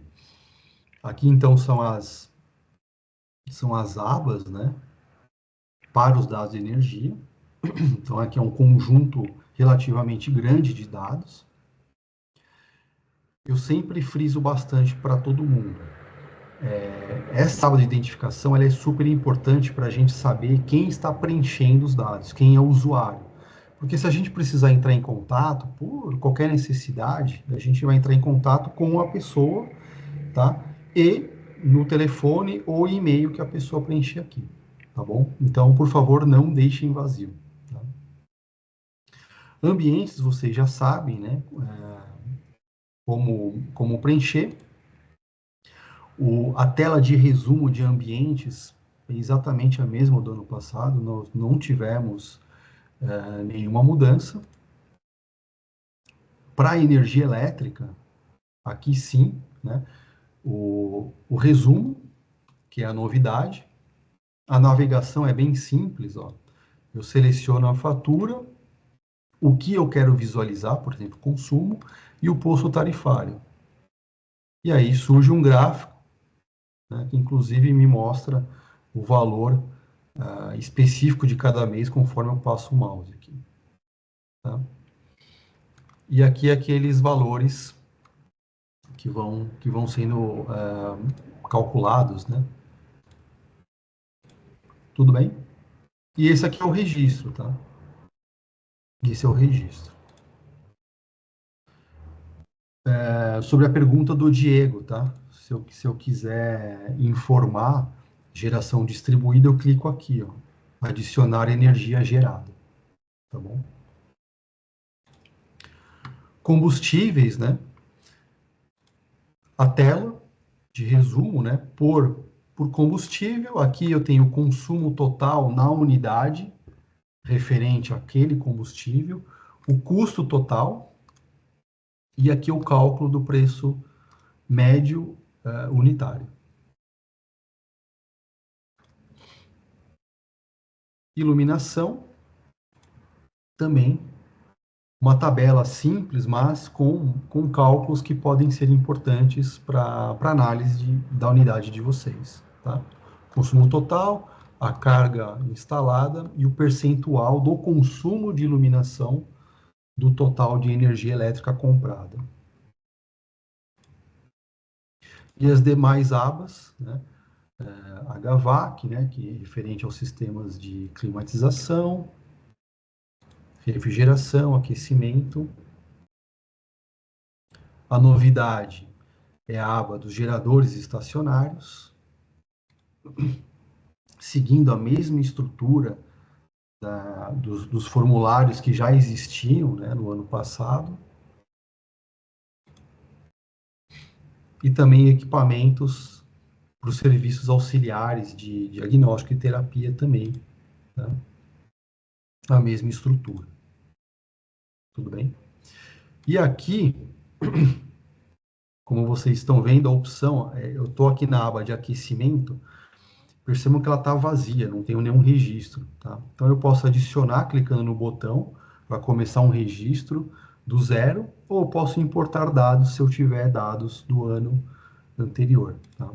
aqui então são as abas, né? Para os dados de energia. Então, aqui é um conjunto relativamente grande de dados. Eu sempre friso bastante para todo mundo. essa aba de identificação ela é super importante para a gente saber quem está preenchendo os dados, quem é o usuário. Porque se a gente precisar entrar em contato, por qualquer necessidade, a gente vai entrar em contato com a pessoa, tá? E no telefone ou e-mail que a pessoa preencher aqui, tá bom? Então, por favor, não deixem vazio. Tá? Ambientes, vocês já sabem, né? Como preencher. A tela de resumo de ambientes é exatamente a mesma do ano passado, nós não tivemos nenhuma mudança. Para a energia elétrica, aqui sim, né, o resumo, que é a novidade. A navegação é bem simples, ó. Eu seleciono a fatura, o que eu quero visualizar, por exemplo, consumo, e o posto tarifário. E aí surge um gráfico, né, que inclusive me mostra o valor específico de cada mês, conforme eu passo o mouse aqui. Tá? E aqui aqueles valores que vão sendo calculados, né? Tudo bem? E esse aqui é o registro, tá? Esse é o registro. Sobre a pergunta do Diego, tá? Se eu quiser informar geração distribuída, eu clico aqui, ó. Adicionar energia gerada, tá bom? Combustíveis, né? A tela de resumo, né? Por combustível, aqui eu tenho o consumo total na unidade referente àquele combustível, o custo total e aqui o cálculo do preço médio unitário. Iluminação, também uma tabela simples, mas com cálculos que podem ser importantes para análise da unidade de vocês. Tá? Consumo total, a carga instalada e o percentual do consumo de iluminação do total de energia elétrica comprada. E as demais abas, né? HVAC, né, que é referente aos sistemas de climatização, refrigeração, aquecimento. A novidade é a aba dos geradores estacionários, seguindo a mesma estrutura dos formulários que já existiam, né, no ano passado. E também equipamentos para os serviços auxiliares de diagnóstico e terapia também, tá? A mesma estrutura. Tudo bem? E aqui, como vocês estão vendo, a opção, eu estou aqui na aba de aquecimento, percebam que ela está vazia, não tenho nenhum registro, tá? Então eu posso adicionar clicando no botão para começar um registro do zero, ou eu posso importar dados se eu tiver dados do ano anterior, tá?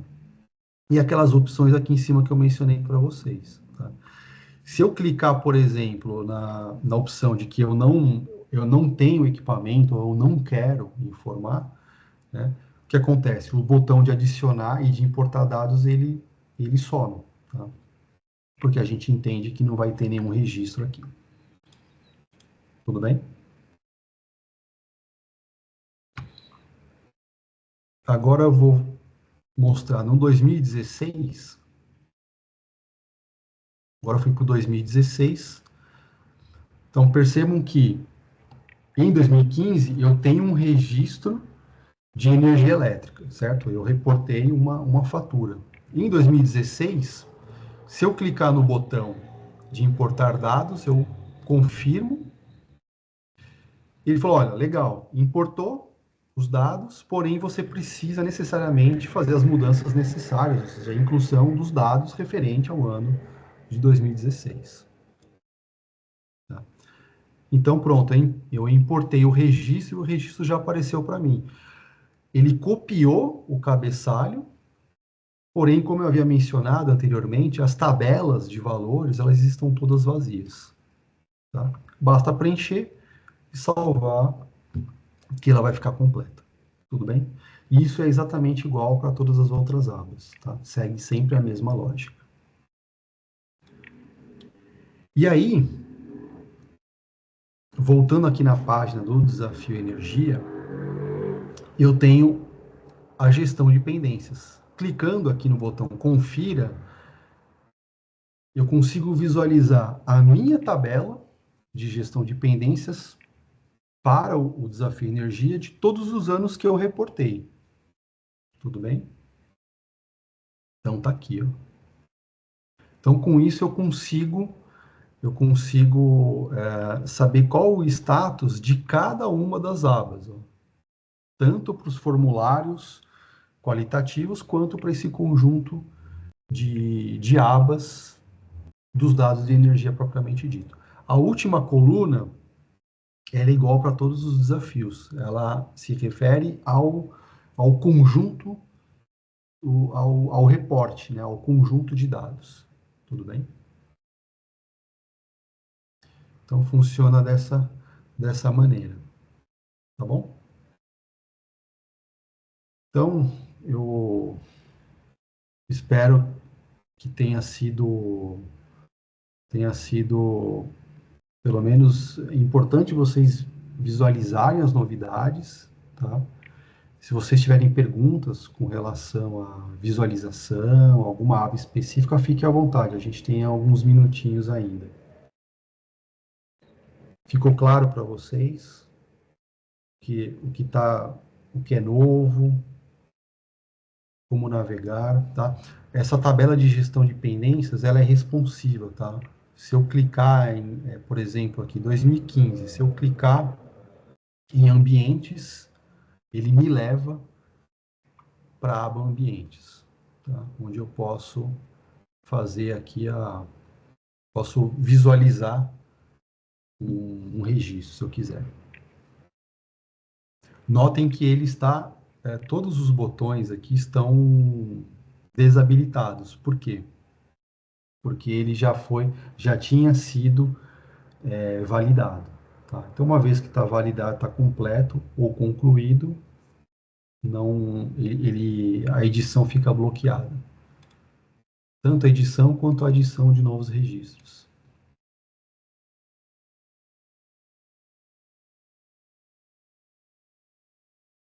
E aquelas opções aqui em cima que eu mencionei para vocês, tá? Se eu clicar, por exemplo, na opção de que eu não tenho equipamento ou não quero informar, né, o que acontece? O botão de adicionar e de importar dados, ele some, tá? Porque a gente entende que não vai ter nenhum registro aqui. Tudo bem? Agora eu vou mostrar no 2016. Agora eu fui para o 2016. Então percebam que em 2015 eu tenho um registro de energia elétrica, certo? Eu reportei uma fatura. Em 2016, se eu clicar no botão de importar dados, eu confirmo. Ele falou, olha, legal, importou os dados, porém você precisa necessariamente fazer as mudanças necessárias, ou seja, a inclusão dos dados referente ao ano de 2016. Tá? Então, pronto, eu importei o registro e o registro já apareceu para mim. Ele copiou o cabeçalho, porém, como eu havia mencionado anteriormente, as tabelas de valores, elas estão todas vazias. Tá? Basta preencher e salvar, que ela vai ficar completa. Tudo bem? Isso é exatamente igual para todas as outras abas, tá? Segue sempre a mesma lógica. E aí, voltando aqui na página do Desafio Energia, eu tenho a gestão de pendências. Clicando aqui no botão Confira, eu consigo visualizar a minha tabela de gestão de pendências para o Desafio Energia de todos os anos que eu reportei. Tudo bem? Então tá aqui, ó. Então com isso eu consigo saber qual o status de cada uma das abas, ó. Tanto para os formulários qualitativos quanto para esse conjunto de abas dos dados de energia propriamente dito. A última coluna ela é igual para todos os desafios. Ela se refere ao conjunto, ao reporte, né, ao conjunto de dados. Tudo bem? Então, funciona dessa maneira. Tá bom? Então, eu espero que tenha sido pelo menos importante vocês visualizarem as novidades, tá? Se vocês tiverem perguntas com relação à visualização, alguma aba específica, fique à vontade, a gente tem alguns minutinhos ainda. Ficou claro para vocês o que é novo, como navegar, tá? Essa tabela de gestão de pendências, ela é responsiva, tá? Se eu clicar por exemplo, aqui 2015, se eu clicar em ambientes, ele me leva para a aba ambientes, tá? Onde eu posso fazer aqui posso visualizar um registro, se eu quiser. Notem que ele está, todos os botões aqui estão desabilitados. Por quê? Porque ele já tinha sido validado. Tá? Então, uma vez que está validado, está completo ou concluído, a edição fica bloqueada. Tanto a edição quanto a adição de novos registros.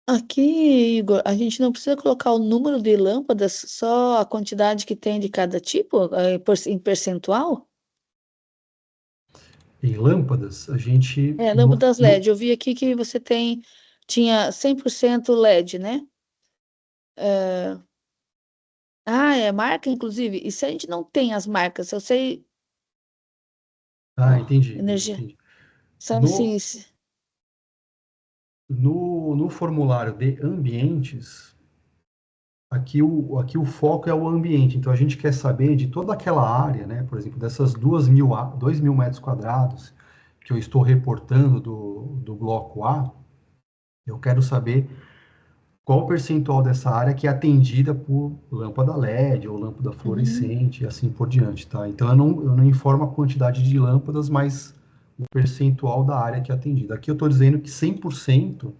Aqui, Igor, a gente não precisa colocar o número de lâmpadas, só a quantidade que tem de cada tipo, em percentual? Em lâmpadas, a gente... Lâmpadas LED. Eu vi aqui que você tinha 100% LED, né? É marca, inclusive. E se a gente não tem as marcas? Eu sei. Entendi. Energia. Entendi. Sabe assim. No formulário de ambientes, aqui o foco é o ambiente. Então, a gente quer saber de toda aquela área, né? Por exemplo, dessas 2.000 metros quadrados que eu estou reportando do bloco A, eu quero saber qual o percentual dessa área que é atendida por lâmpada LED ou lâmpada fluorescente e assim por diante, tá? Então, eu não informo a quantidade de lâmpadas, mas o percentual da área que é atendida. Aqui eu estou dizendo que 100%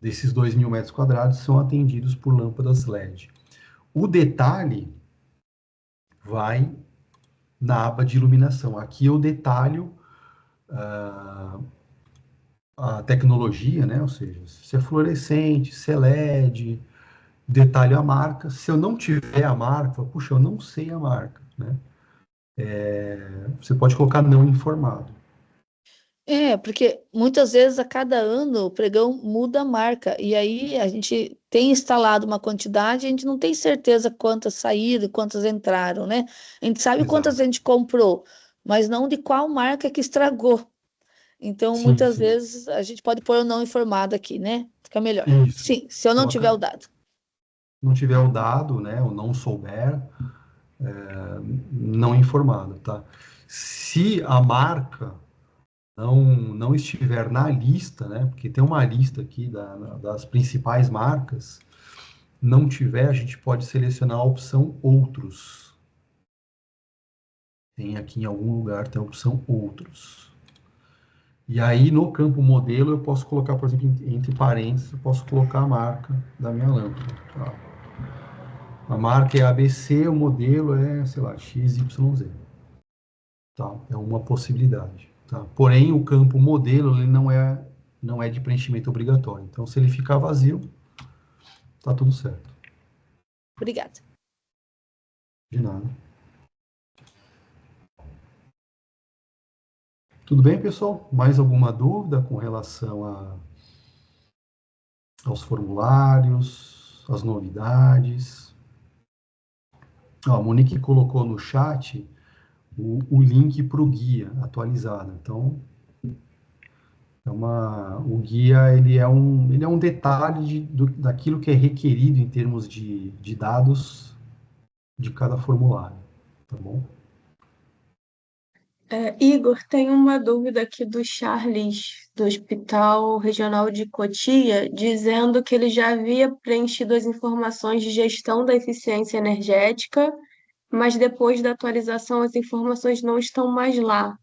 desses 2.000 metros quadrados são atendidos por lâmpadas LED. O detalhe vai na aba de iluminação. Aqui eu detalho a tecnologia, né? Ou seja, se é fluorescente, se é LED, detalho a marca. Se eu não tiver a marca, puxa, eu não sei a marca, né? Você pode colocar não informado. Porque muitas vezes a cada ano o pregão muda a marca, e aí a gente tem instalado uma quantidade, a gente não tem certeza quantas saíram e quantas entraram, né? A gente sabe quantas a gente comprou, mas não de qual marca que estragou. Então, Sim, muitas sim. vezes a gente pode pôr o não informado aqui, né? Fica melhor. Isso. Sim, se eu não tiver o dado. Não tiver o dado, né, ou não souber, não informado, tá? Se a marca não estiver na lista, né, porque tem uma lista aqui das principais marcas, não tiver, a gente pode selecionar a opção outros. Tem aqui em algum lugar, tem a opção outros. E aí, no campo modelo, eu posso colocar, por exemplo, entre parênteses, eu posso colocar a marca da minha lâmpada. Tá? A marca é ABC, o modelo é, sei lá, XYZ. Tá? É uma possibilidade. Tá? Porém, o campo modelo ele não é de preenchimento obrigatório. Então, se ele ficar vazio, tá tudo certo. Obrigada. De nada. Tudo bem, pessoal? Mais alguma dúvida com relação aos formulários, às novidades? Ó, a Monique colocou no chat o link para o guia atualizado. Então, o guia ele é um detalhe daquilo que é requerido em termos de dados de cada formulário, tá bom? Igor, tem uma dúvida aqui do Charles, do Hospital Regional de Cotia, dizendo que ele já havia preenchido as informações de gestão da eficiência energética, mas depois da atualização as informações não estão mais lá.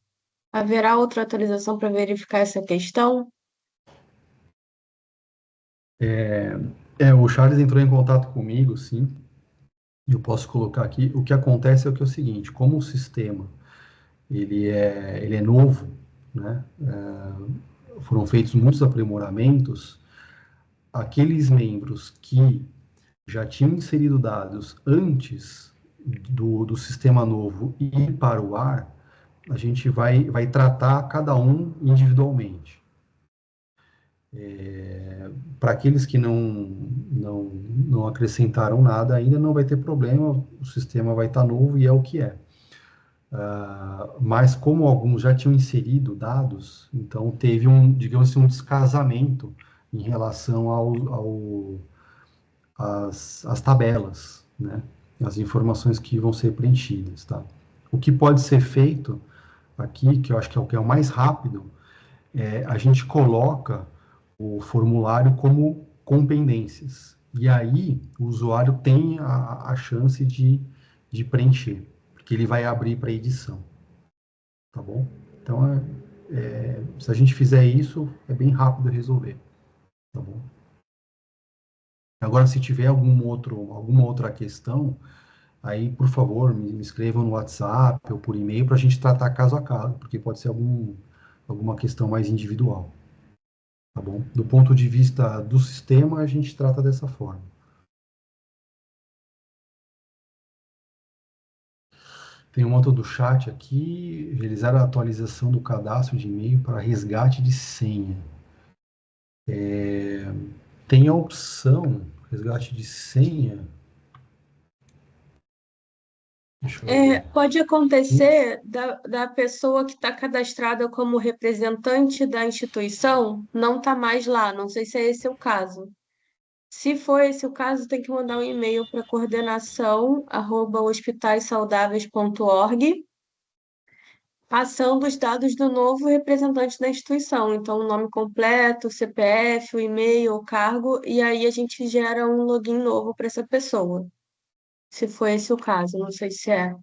Haverá outra atualização para verificar essa questão? O Charles entrou em contato comigo, sim. Eu posso colocar aqui. O que acontece é o seguinte: como o sistema ele é novo, né? Foram feitos muitos aprimoramentos. Aqueles membros que já tinham inserido dados antes do sistema novo ir para o ar, a gente vai tratar cada um individualmente. Para aqueles que não acrescentaram nada ainda, não vai ter problema, o sistema vai estar novo e é o que é. Mas como alguns já tinham inserido dados, então teve digamos assim, um descasamento em relação às tabelas, né? As informações que vão ser preenchidas, tá? O que pode ser feito aqui, que eu acho que é o mais rápido, a gente coloca o formulário como com pendências. E aí o usuário tem a chance de preencher, porque ele vai abrir para edição. Tá bom? Então, se a gente fizer isso, é bem rápido resolver. Tá bom? Agora, se tiver alguma outra questão, aí, por favor, me escrevam no WhatsApp ou por e-mail para a gente tratar caso a caso, porque pode ser alguma questão mais individual. Tá bom? Do ponto de vista do sistema, a gente trata dessa forma. Tem uma outra do chat aqui, realizar a atualização do cadastro de e-mail para resgate de senha. Tem a opção, resgate de senha. Deixa eu ver. Pode acontecer da pessoa que está cadastrada como representante da instituição não estar mais lá. Não sei se é esse o caso. Se for esse o caso, tem que mandar um e-mail para coordenação@hospitaissaudáveis.org, passando os dados do novo representante da instituição. Então, o nome completo, o CPF, o e-mail, o cargo, e aí a gente gera um login novo para essa pessoa. Se for esse o caso, não sei se é.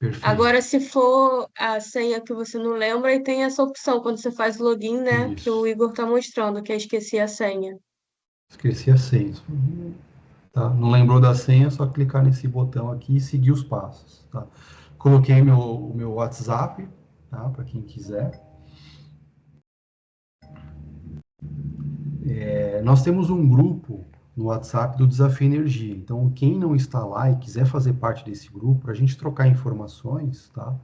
Perfeito. Agora, se for a senha que você não lembra, aí tem essa opção quando você faz o login, né? Que o Isso. Igor está mostrando, que é esqueci a senha. Esqueci a senha. Tá? Não lembrou da senha, é só clicar nesse botão aqui e seguir os passos. Tá? Coloquei o meu WhatsApp, tá? Para quem quiser. Nós temos um grupo no WhatsApp do Desafio Energia. Então, quem não está lá e quiser fazer parte desse grupo, para a gente trocar informações, tá?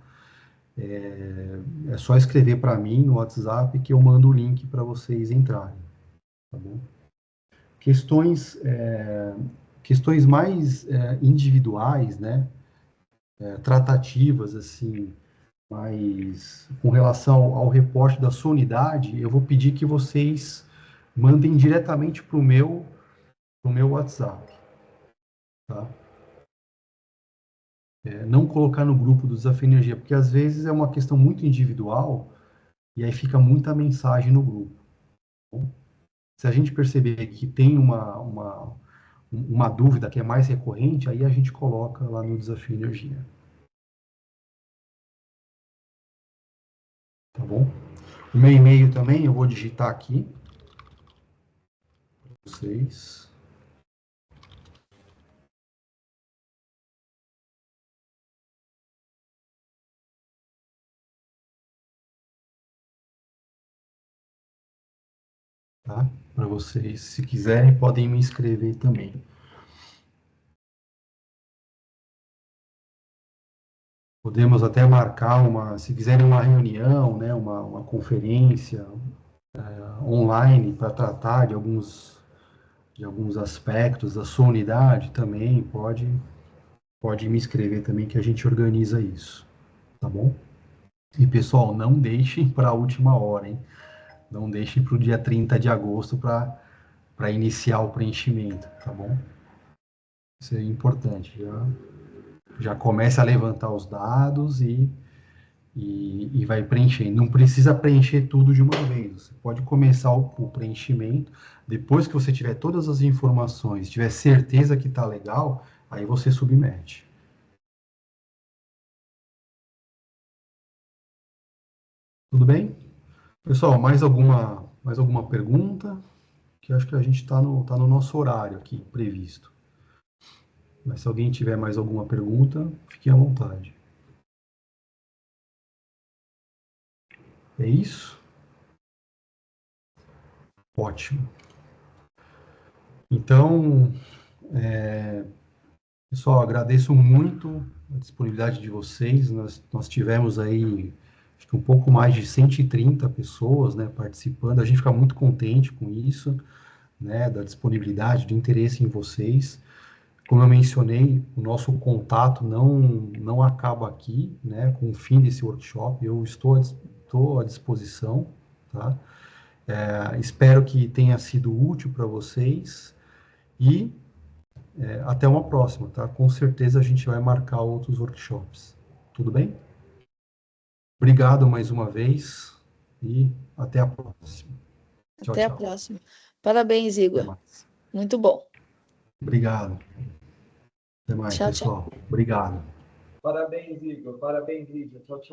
É só escrever para mim no WhatsApp que eu mando o link para vocês entrarem. Tá bom? Questões mais individuais, né? Tratativas, assim, mas com relação ao reporte da sua unidade, eu vou pedir que vocês mandem diretamente para o meu WhatsApp, tá? Não colocar no grupo do Desafio Energia, porque às vezes é uma questão muito individual e aí fica muita mensagem no grupo. Tá bom? Se a gente perceber que tem uma dúvida que é mais recorrente, aí a gente coloca lá no Desafio Energia. Tá bom? O meu e-mail também, eu vou digitar aqui para vocês. Tá? Para vocês, se quiserem, podem me inscrever também. Podemos até marcar se quiserem uma reunião, né, uma conferência online para tratar de alguns aspectos da sua unidade também, pode me escrever também que a gente organiza isso, tá bom? E pessoal, não deixem para a última hora, hein? Não deixem para o dia 30 de agosto para iniciar o preenchimento, tá bom? Isso é importante. Já comece a levantar os dados e vai preenchendo. Não precisa preencher tudo de uma vez. Você pode começar o preenchimento. Depois que você tiver todas as informações, tiver certeza que está legal, aí você submete. Tudo bem? Pessoal, mais alguma pergunta? Que acho que a gente está no nosso horário aqui previsto. Mas se alguém tiver mais alguma pergunta, fique à vontade. É isso? Ótimo. Então, pessoal, agradeço muito a disponibilidade de vocês. Nós tivemos aí, acho que um pouco mais de 130 pessoas, né, participando. A gente fica muito contente com isso, né, da disponibilidade, do interesse em vocês. Como eu mencionei, o nosso contato não acaba aqui, né, com o fim desse workshop. Eu estou à disposição, tá? Espero que tenha sido útil para vocês e até uma próxima, tá? Com certeza a gente vai marcar outros workshops. Tudo bem? Obrigado mais uma vez e até a próxima. Tchau, Até a tchau. próxima. Parabéns, Até Igor. mais. Muito bom. Obrigado. Até mais, Tchau, tchau. pessoal. Obrigado. Parabéns, Igor. Parabéns, Lídia. Tchau, tchau.